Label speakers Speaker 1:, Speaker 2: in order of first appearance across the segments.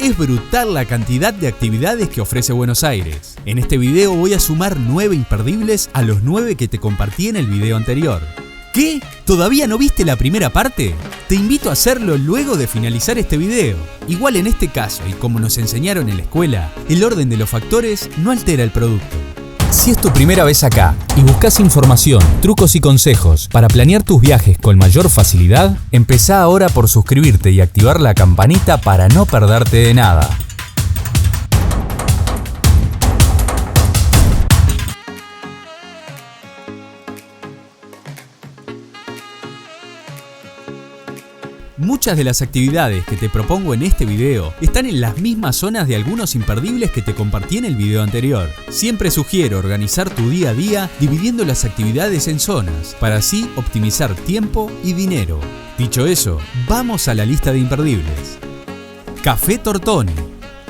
Speaker 1: Es brutal la cantidad de actividades que ofrece Buenos Aires. En este video voy a sumar 9 imperdibles a los 9 que te compartí en el video anterior. ¿Qué? ¿Todavía no viste la primera parte? Te invito a hacerlo luego de finalizar este video. Igual en este caso, y como nos enseñaron en la escuela, el orden de los factores no altera el producto. Si es tu primera vez acá y buscas información, trucos y consejos para planear tus viajes con mayor facilidad, empezá ahora por suscribirte y activar la campanita para no perderte de nada. Muchas de las actividades que te propongo en este video están en las mismas zonas de algunos imperdibles que te compartí en el video anterior. Siempre sugiero organizar tu día a día dividiendo las actividades en zonas, para así optimizar tiempo y dinero. Dicho eso, vamos a la lista de imperdibles. Café Tortoni.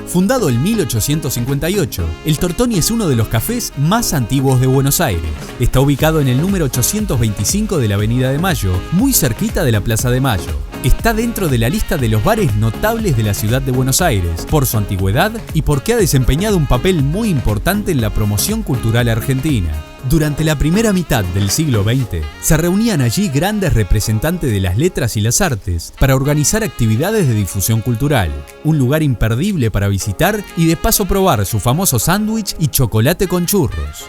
Speaker 1: Fundado en 1858, el Tortoni es uno de los cafés más antiguos de Buenos Aires. Está ubicado en el número 825 de la Avenida de Mayo, muy cerquita de la Plaza de Mayo. Está dentro de la lista de los bares notables de la ciudad de Buenos Aires, por su antigüedad y porque ha desempeñado un papel muy importante en la promoción cultural argentina. Durante la primera mitad del siglo XX, se reunían allí grandes representantes de las letras y las artes para organizar actividades de difusión cultural. Un lugar imperdible para visitar y de paso probar su famoso sándwich y chocolate con churros.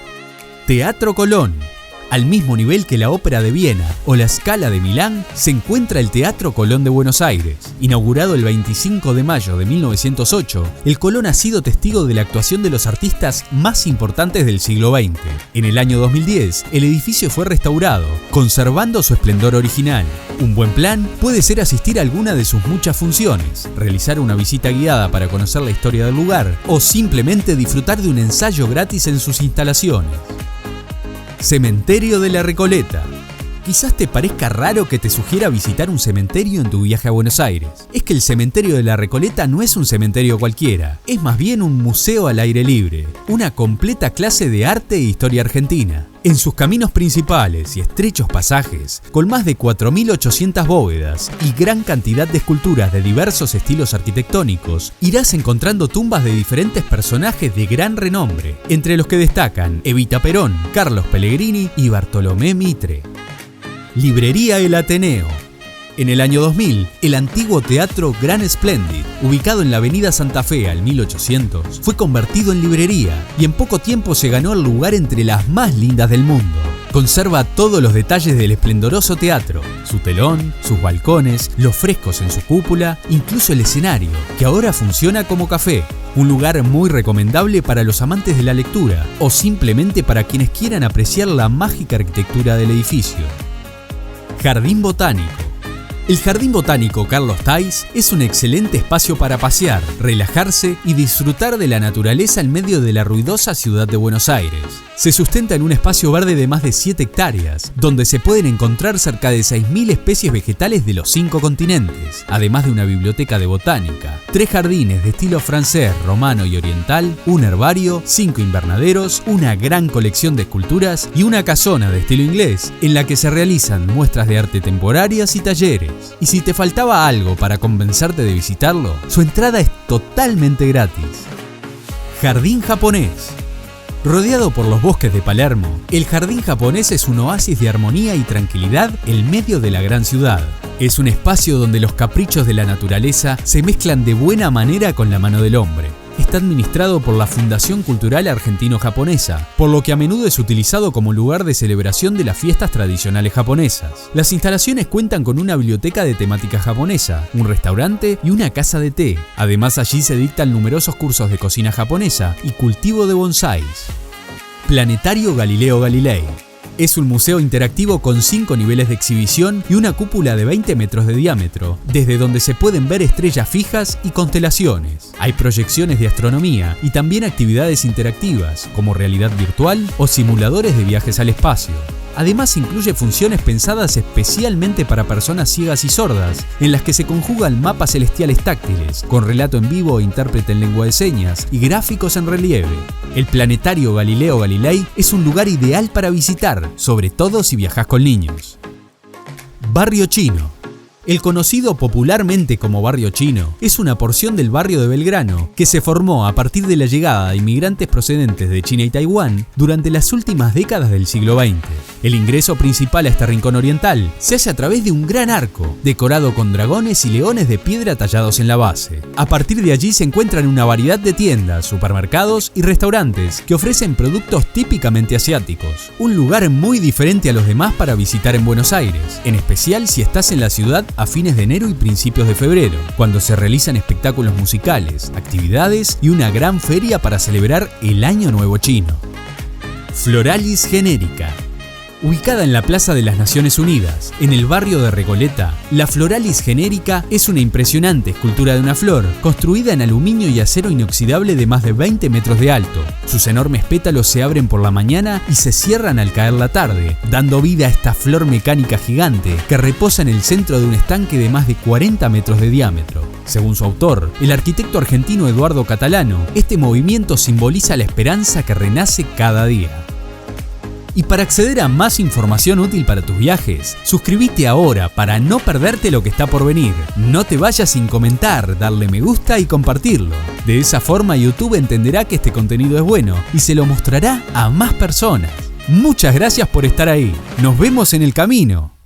Speaker 1: Teatro Colón. Al mismo nivel que la Ópera de Viena o la Scala de Milán, se encuentra el Teatro Colón de Buenos Aires. Inaugurado el 25 de mayo de 1908, el Colón ha sido testigo de la actuación de los artistas más importantes del siglo XX. En el año 2010, el edificio fue restaurado, conservando su esplendor original. Un buen plan puede ser asistir a alguna de sus muchas funciones, realizar una visita guiada para conocer la historia del lugar o simplemente disfrutar de un ensayo gratis en sus instalaciones. Cementerio de la Recoleta. Quizás te parezca raro que te sugiera visitar un cementerio en tu viaje a Buenos Aires. Es que el Cementerio de la Recoleta no es un cementerio cualquiera, es más bien un museo al aire libre, una completa clase de arte e historia argentina. En sus caminos principales y estrechos pasajes, con más de 4.800 bóvedas y gran cantidad de esculturas de diversos estilos arquitectónicos, irás encontrando tumbas de diferentes personajes de gran renombre, entre los que destacan Evita Perón, Carlos Pellegrini y Bartolomé Mitre. Librería El Ateneo. En el año 2000, el antiguo Teatro Gran Splendid, ubicado en la Avenida Santa Fe al 1800, fue convertido en librería y en poco tiempo se ganó el lugar entre las más lindas del mundo. Conserva todos los detalles del esplendoroso teatro, su telón, sus balcones, los frescos en su cúpula, incluso el escenario, que ahora funciona como café. Un lugar muy recomendable para los amantes de la lectura o simplemente para quienes quieran apreciar la mágica arquitectura del edificio. Jardín Botánico. El Jardín Botánico Carlos Thays es un excelente espacio para pasear, relajarse y disfrutar de la naturaleza en medio de la ruidosa ciudad de Buenos Aires. Se sustenta en un espacio verde de más de 7 hectáreas, donde se pueden encontrar cerca de 6.000 especies vegetales de los 5 continentes, además de una biblioteca de botánica, 3 jardines de estilo francés, romano y oriental, un herbario, 5 invernaderos, una gran colección de esculturas y una casona de estilo inglés, en la que se realizan muestras de arte temporarias y talleres. Y si te faltaba algo para convencerte de visitarlo, su entrada es totalmente gratis. Jardín Japonés. Rodeado por los bosques de Palermo, el Jardín Japonés es un oasis de armonía y tranquilidad en medio de la gran ciudad. Es un espacio donde los caprichos de la naturaleza se mezclan de buena manera con la mano del hombre. Está administrado por la Fundación Cultural Argentino-Japonesa, por lo que a menudo es utilizado como lugar de celebración de las fiestas tradicionales japonesas. Las instalaciones cuentan con una biblioteca de temática japonesa, un restaurante y una casa de té. Además, allí se dictan numerosos cursos de cocina japonesa y cultivo de bonsáis. Planetario Galileo Galilei. Es un museo interactivo con 5 niveles de exhibición y una cúpula de 20 metros de diámetro, desde donde se pueden ver estrellas fijas y constelaciones. Hay proyecciones de astronomía y también actividades interactivas, como realidad virtual o simuladores de viajes al espacio. Además, incluye funciones pensadas especialmente para personas ciegas y sordas, en las que se conjugan mapas celestiales táctiles, con relato en vivo e intérprete en lengua de señas y gráficos en relieve. El Planetario Galileo Galilei es un lugar ideal para visitar, sobre todo si viajas con niños. Barrio Chino. El conocido popularmente como Barrio Chino es una porción del barrio de Belgrano que se formó a partir de la llegada de inmigrantes procedentes de China y Taiwán durante las últimas décadas del siglo XX. El ingreso principal a este rincón oriental se hace a través de un gran arco, decorado con dragones y leones de piedra tallados en la base. A partir de allí se encuentran una variedad de tiendas, supermercados y restaurantes que ofrecen productos típicamente asiáticos. Un lugar muy diferente a los demás para visitar en Buenos Aires, en especial si estás en la ciudad a fines de enero y principios de febrero, cuando se realizan espectáculos musicales, actividades y una gran feria para celebrar el Año Nuevo Chino. Floralis Genérica. Ubicada en la Plaza de las Naciones Unidas, en el barrio de Recoleta, la Floralis Genérica es una impresionante escultura de una flor, construida en aluminio y acero inoxidable de más de 20 metros de alto. Sus enormes pétalos se abren por la mañana y se cierran al caer la tarde, dando vida a esta flor mecánica gigante que reposa en el centro de un estanque de más de 40 metros de diámetro. Según su autor, el arquitecto argentino Eduardo Catalano, este movimiento simboliza la esperanza que renace cada día. Y para acceder a más información útil para tus viajes, suscríbete ahora para no perderte lo que está por venir. No te vayas sin comentar, darle me gusta y compartirlo. De esa forma YouTube entenderá que este contenido es bueno y se lo mostrará a más personas. Muchas gracias por estar ahí. Nos vemos en el camino.